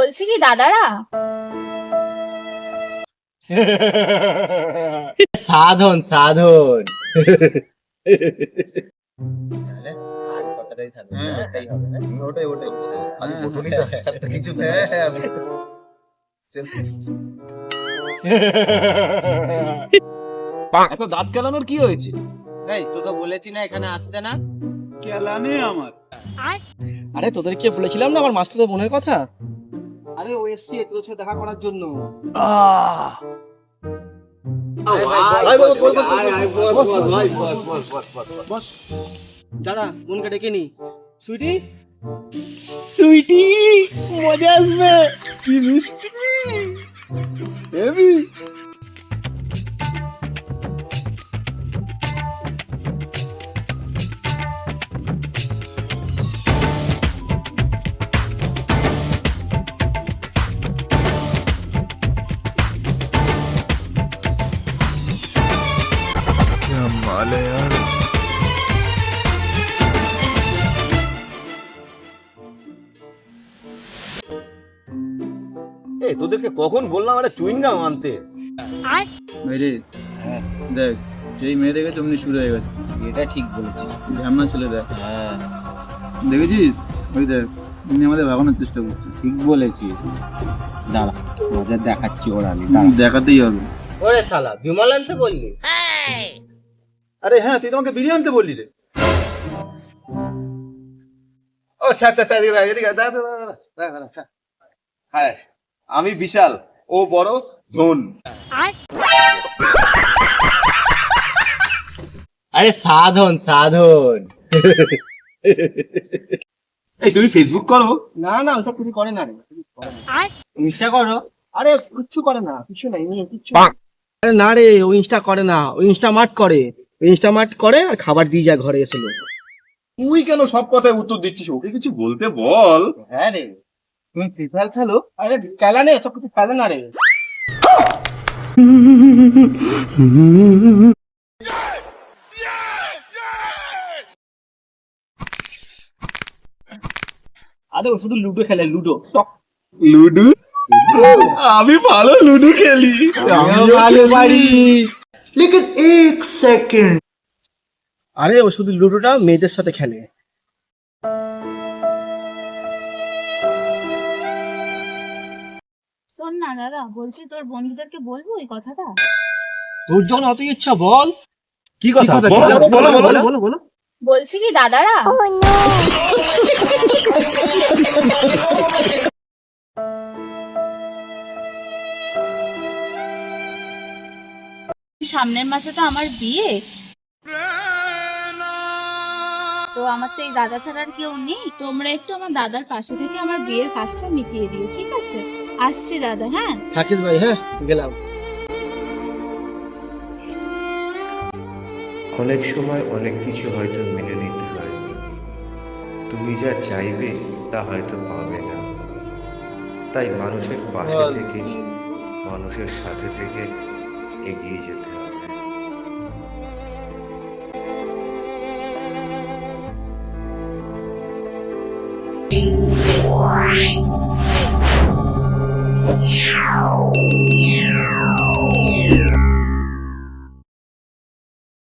বলছি কি দাদারা, সাধন সাধন কথাটাই থাকবে, ওটাই হবে না? ওটাই আমি বোতলই তো আছে, আর তো কিছু নেই। আমি তো চল। এত দাঁত কেলানোর কি হয়েছে? এই তোকে বলেছি না এখানে আসতে না? কেলানে আমার। আরে তোদেরকে বলেছিলাম না আমার মাস্টারদের বোনের কথা। আরে ও এসছে তোদের সাথে দেখা করার জন্য। বস। দাঁড়া বোনকে ডেকে নি। সুইটি সুইটি মজা আসবে, কি মিষ্টি বেবি। এই তোদেরকে কখন বললাম একটা চুইংগাম আনতে? মেরে দেখ, যেই মেয়ে দেখে তেমনি শুরু হয়ে গেছে। এটা ঠিক বলেছিস। ঝামনা ছেলে দেখ, হ্যাঁ দেখেছিস? ওই দেখ, উনি আমাদের ভাগানোর চেষ্টা করছে। ঠিক বলেছিস। দাঁড়া মজা দেখাচ্ছি ওর আমি। দেখাতেই হবে। ওরে শালা বিমল আনতে বললি? আরে হ্যাঁ, তুই তো আমাকে বিরিয়ানি আনতে বললি রে। ও আচ্ছা আচ্ছা আচ্ছা, এদিকে দাঁড়া। হ্যাঁ, আমি বিশাল, ও বড় ধন। আরে সাধন সাধন এই তুমি ফেসবুক করো? না না ওসব কিছু করে না রে। ইনস্টা করো? আরে কিচ্ছু করে না, কিছু নাই নিয়ে কিচ্ছু। আরে না রে ও ইনস্টা করে না, ও ইনস্টামার্ট করে। ইনস্টামার্ট করে আর খাবার দিয়ে যায় ঘরে এসে লোক। তুই কেন সব কথায় উত্তর দিচ্ছিস? ওকে কিছু বলতে বল। হ্যাঁ রে, তুমি ফ্রি ফায়ার খেলো? আরে খেলা নেই, সব কিছু খেলে না রে। আরে ও শুধু লুডো খেলে, লুডো টক। লুডো? আমি ভালো লুডো খেলি। ভালো পারি। আরে ও শুধু লুডোটা মেয়েদের সাথে খেলে। শোন না দাদা, বলছি তোর বন্ধুদেরকে বলবো এই কথাটা? তোর যখন অত ইচ্ছা বল। কি কথা? বলো বলো। বলছি কি দাদারা, সামনের মাসে তো আমার বিয়ে, তো আমার তো এই দাদা ছাড়া আর কেউ নেই। তোমরা একটু আমার দাদার পাশে থেকে আমার বিয়ের কাজটা মিটিয়ে দিও, ঠিক আছে? আসছি দাদা। হ্যাঁ থাকিস ভাই, হ্যাঁ গেলাম। অনেক সময় অনেক কিছু হয়তো মেনে নিতে হয়। তুমি যা চাইবে তা হয়তো পাবে না, তাই মানুষের পাশে থেকে, মানুষের সাথে থেকে এগিয়ে যেতে হবে।